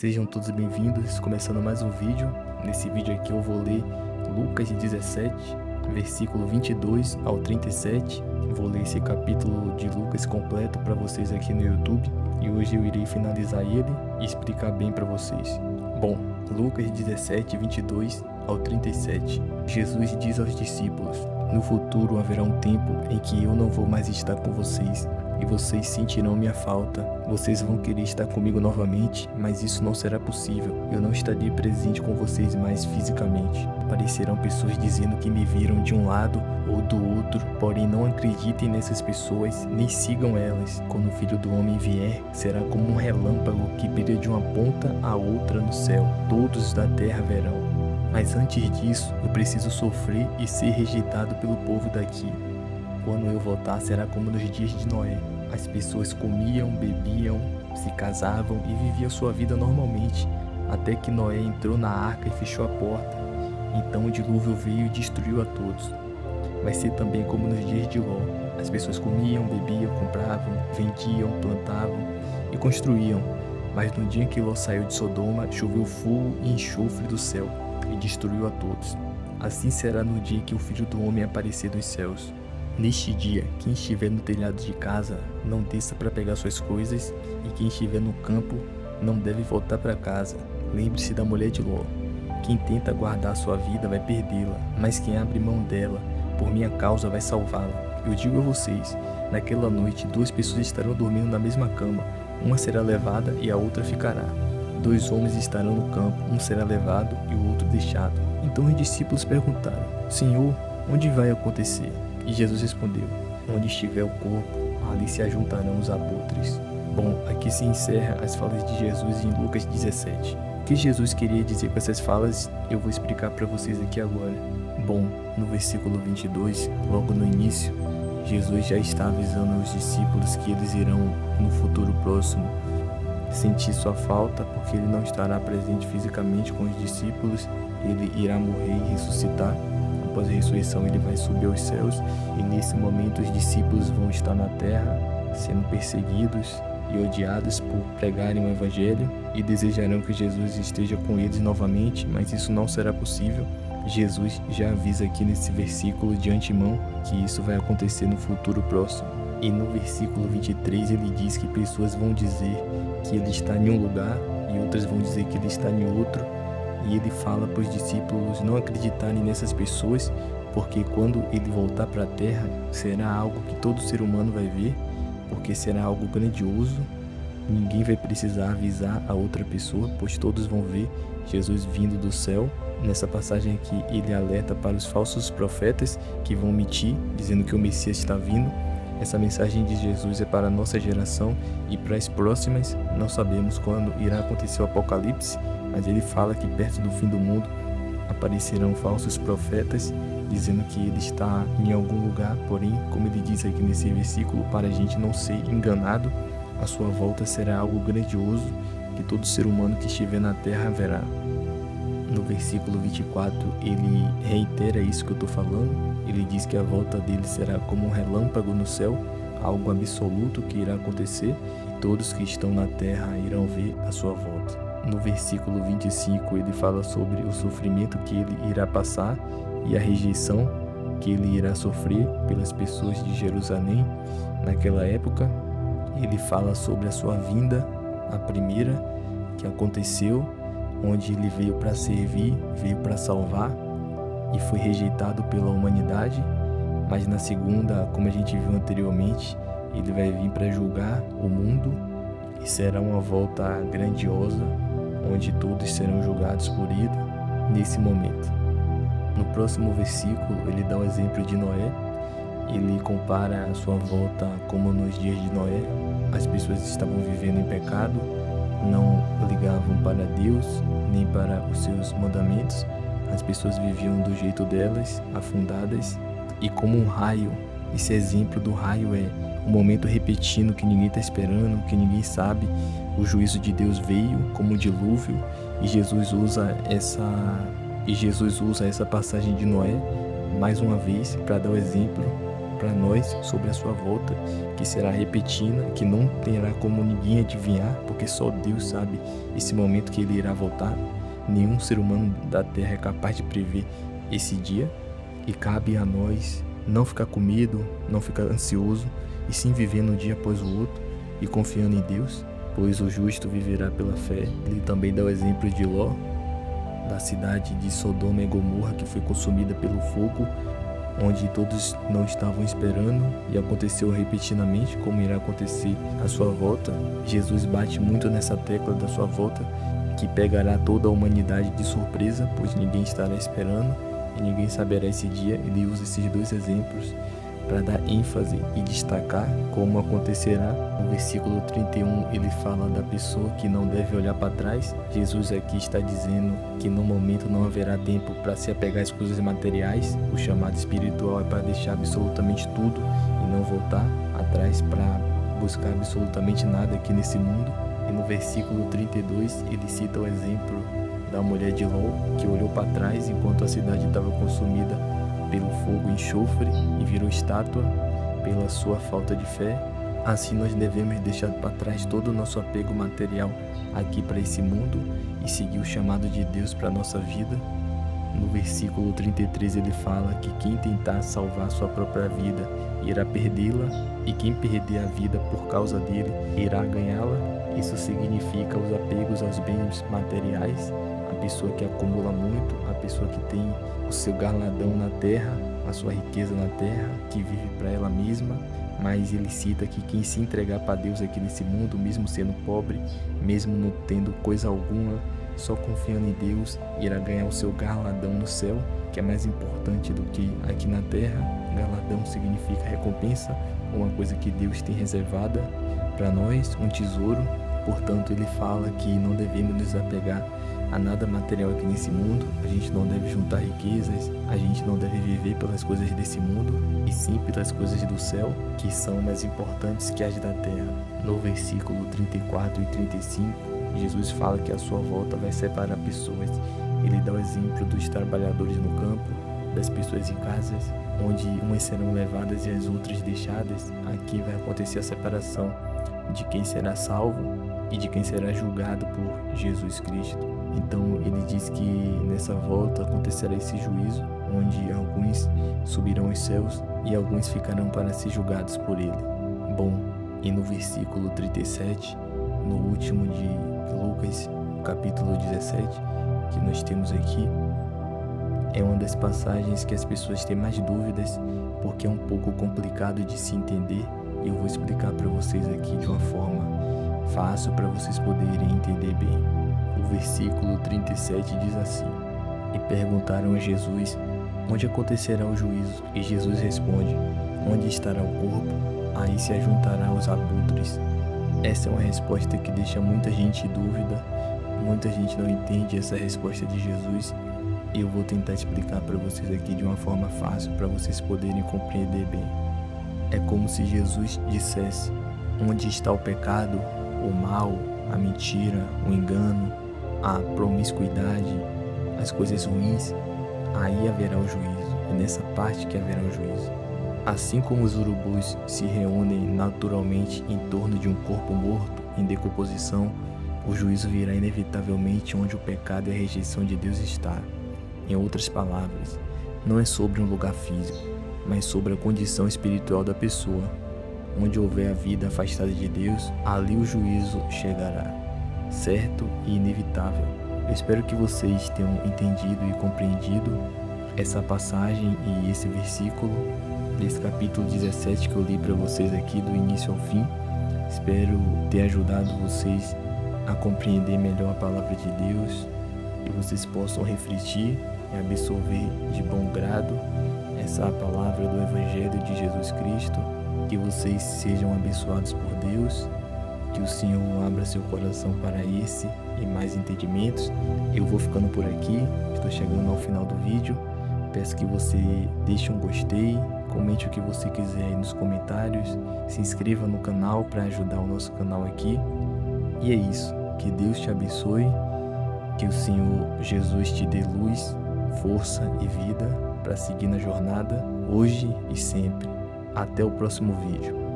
Sejam todos bem-vindos, começando mais um vídeo. Nesse vídeo aqui eu vou ler Lucas 17, versículo 22 ao 37. Vou ler esse capítulo de Lucas completo para vocês aqui no YouTube. E hoje eu irei finalizar ele e explicar bem para vocês. Bom, Lucas 17, 22 ao 37. Jesus diz aos discípulos: no futuro haverá um tempo em que eu não vou mais estar com vocês, e vocês sentirão minha falta. Vocês vão querer estar comigo novamente, mas isso não será possível. Eu não estarei presente com vocês mais fisicamente. Aparecerão pessoas dizendo que me viram de um lado ou do outro, porém não acreditem nessas pessoas, nem sigam elas. Quando o Filho do Homem vier, será como um relâmpago que brilha de uma ponta à outra no céu. Todos da terra verão. Mas antes disso, eu preciso sofrer e ser rejeitado pelo povo daqui. Quando eu voltar, será como nos dias de Noé. As pessoas comiam, bebiam, se casavam e viviam sua vida normalmente, até que Noé entrou na arca e fechou a porta. Então o dilúvio veio e destruiu a todos. Vai ser também como nos dias de Ló. As pessoas comiam, bebiam, compravam, vendiam, plantavam e construíam. Mas no dia em que Ló saiu de Sodoma, choveu fogo e enxofre do céu e destruiu a todos. Assim será no dia que o Filho do Homem aparecer dos céus. Neste dia, quem estiver no telhado de casa, não desça para pegar suas coisas, e quem estiver no campo, não deve voltar para casa. Lembre-se da mulher de Ló. Quem tenta guardar sua vida vai perdê-la, mas quem abre mão dela, por minha causa, vai salvá-la. Eu digo a vocês, naquela noite, 2 pessoas estarão dormindo na mesma cama, uma será levada e a outra ficará. 2 homens estarão no campo, um será levado e o outro deixado. Então os discípulos perguntaram: Senhor, onde vai acontecer? E Jesus respondeu: onde estiver o corpo, ali se ajuntarão os abutres. Bom, aqui se encerra as falas de Jesus em Lucas 17. O que Jesus queria dizer com essas falas, eu vou explicar para vocês aqui agora. Bom, no versículo 22, logo no início, Jesus já está avisando aos discípulos que eles irão, no futuro próximo, sentir sua falta, porque ele não estará presente fisicamente com os discípulos, ele irá morrer e ressuscitar. Após a ressurreição ele vai subir aos céus, e nesse momento os discípulos vão estar na terra sendo perseguidos e odiados por pregarem o evangelho, e desejarão que Jesus esteja com eles novamente, mas isso não será possível. Jesus já avisa aqui nesse versículo de antemão que isso vai acontecer no futuro próximo. E no versículo 23 ele diz que pessoas vão dizer que ele está em um lugar e outras vão dizer que ele está em outro. E ele fala para os discípulos não acreditarem nessas pessoas, porque quando ele voltar para a terra, será algo que todo ser humano vai ver, porque será algo grandioso. Ninguém vai precisar avisar a outra pessoa, pois todos vão ver Jesus vindo do céu. Nessa passagem aqui, ele alerta para os falsos profetas que vão mentir, dizendo que o Messias está vindo. Essa mensagem de Jesus é para a nossa geração e para as próximas. Não sabemos quando irá acontecer o Apocalipse, mas ele fala que perto do fim do mundo aparecerão falsos profetas dizendo que ele está em algum lugar, porém, como ele diz aqui nesse versículo, para a gente não ser enganado, a sua volta será algo grandioso que todo ser humano que estiver na terra verá. No versículo 24 ele reitera isso que eu estou falando. Ele diz que a volta dele será como um relâmpago no céu, algo absoluto que irá acontecer, e todos que estão na terra irão ver a sua volta. No versículo 25 ele fala sobre o sofrimento que ele irá passar e a rejeição que ele irá sofrer pelas pessoas de Jerusalém naquela época. Ele fala sobre a sua vinda, a primeira que aconteceu, onde ele veio para servir, veio para salvar e foi rejeitado pela humanidade. Mas na segunda, como a gente viu anteriormente, ele vai vir para julgar o mundo e será uma volta grandiosa, onde todos serão julgados por ele nesse momento. No próximo versículo ele dá o exemplo de Noé. Ele compara a sua volta como nos dias de Noé. As pessoas estavam vivendo em pecado, não ligavam para Deus nem para os seus mandamentos. As pessoas viviam do jeito delas, afundadas, e como um raio. Esse exemplo do raio é um momento repentino que ninguém está esperando, que ninguém sabe. O juízo de Deus veio como um dilúvio, e Jesus usa essa passagem de Noé mais uma vez para dar o exemplo para nós sobre a sua volta, que será repentina, que não terá como ninguém adivinhar, porque só Deus sabe esse momento que ele irá voltar. Nenhum ser humano da terra é capaz de prever esse dia, e cabe a nós não ficar com medo, não ficar ansioso, e sim viver um dia após o outro e confiando em Deus, pois o justo viverá pela fé. Ele também dá o exemplo de Ló, da cidade de Sodoma e Gomorra, que foi consumida pelo fogo, onde todos não estavam esperando, e aconteceu repentinamente, como irá acontecer a sua volta. Jesus bate muito nessa tecla da sua volta, que pegará toda a humanidade de surpresa, pois ninguém estará esperando e ninguém saberá esse dia. Ele usa esses dois exemplos para dar ênfase e destacar como acontecerá. No versículo 31 ele fala da pessoa que não deve olhar para trás. Jesus aqui está dizendo que no momento não haverá tempo para se apegar às coisas materiais. O chamado espiritual é para deixar absolutamente tudo e não voltar atrás para buscar absolutamente nada aqui nesse mundo. E no versículo 32 ele cita o exemplo da mulher de Ló, que olhou para trás enquanto a cidade estava consumida pelo fogo e enxofre e virou estátua pela sua falta de fé. Assim nós devemos deixar para trás todo o nosso apego material aqui para esse mundo e seguir o chamado de Deus para a nossa vida. No versículo 33 ele fala que quem tentar salvar sua própria vida irá perdê-la, e quem perder a vida por causa dele irá ganhá-la. Isso significa os apegos aos bens materiais, a pessoa que acumula muito, a pessoa que tem o seu galardão na terra, a sua riqueza na terra, que vive para ela mesma. Mas ele cita que quem se entregar para Deus aqui nesse mundo, mesmo sendo pobre, mesmo não tendo coisa alguma, só confiando em Deus, irá ganhar o seu galardão no céu, que é mais importante do que aqui na terra. Galardão significa recompensa, uma coisa que Deus tem reservada para nós, um tesouro. Portanto, ele fala que não devemos nos apegar a nada material aqui nesse mundo. A gente não deve juntar riquezas, a gente não deve viver pelas coisas desse mundo, e sim pelas coisas do céu, que são mais importantes que as da terra. No versículo 34 e 35, Jesus fala que a sua volta vai separar pessoas. Ele dá o exemplo dos trabalhadores no campo, das pessoas em casas, onde umas serão levadas e as outras deixadas. Aqui vai acontecer a separação de quem será salvo e de quem será julgado por Jesus Cristo. Então ele diz que nessa volta acontecerá esse juízo, onde alguns subirão aos céus e alguns ficarão para ser julgados por ele. Bom, e no versículo 37, no último de Lucas, capítulo 17, que nós temos aqui, é uma das passagens que as pessoas têm mais dúvidas, porque é um pouco complicado de se entender, e eu vou explicar para vocês aqui de uma forma fácil para vocês poderem entender bem. O versículo 37 diz assim: E perguntaram a Jesus, onde acontecerá o juízo? E Jesus responde, onde estará o corpo, aí se ajuntará os abutres. Essa é uma resposta que deixa muita gente em dúvida, muita gente não entende essa resposta de Jesus, e eu vou tentar explicar para vocês aqui de uma forma fácil para vocês poderem compreender bem. É como se Jesus dissesse, onde está o pecado, o mal, a mentira, o engano, a promiscuidade, as coisas ruins, aí haverá o juízo. É nessa parte que haverá o juízo. Assim como os urubus se reúnem naturalmente em torno de um corpo morto, em decomposição, o juízo virá inevitavelmente onde o pecado e a rejeição de Deus está. Em outras palavras, não é sobre um lugar físico, mas sobre a condição espiritual da pessoa. Onde houver a vida afastada de Deus, ali o juízo chegará, certo e inevitável. Eu espero que vocês tenham entendido e compreendido essa passagem e esse versículo desse capítulo 17 que eu li para vocês aqui do início ao fim. Espero ter ajudado vocês a compreender melhor a palavra de Deus, que vocês possam refletir e absorver de bom grado essa palavra do Evangelho de Jesus Cristo, que vocês sejam abençoados por Deus, que o Senhor abra seu coração para esse e mais entendimentos. Eu vou ficando por aqui, estou chegando ao final do vídeo. Peço que você deixe um gostei, comente o que você quiser aí nos comentários, se inscreva no canal para ajudar o nosso canal aqui. E é isso, que Deus te abençoe, que o Senhor Jesus te dê luz, força e vida para seguir na jornada, hoje e sempre. Até o próximo vídeo.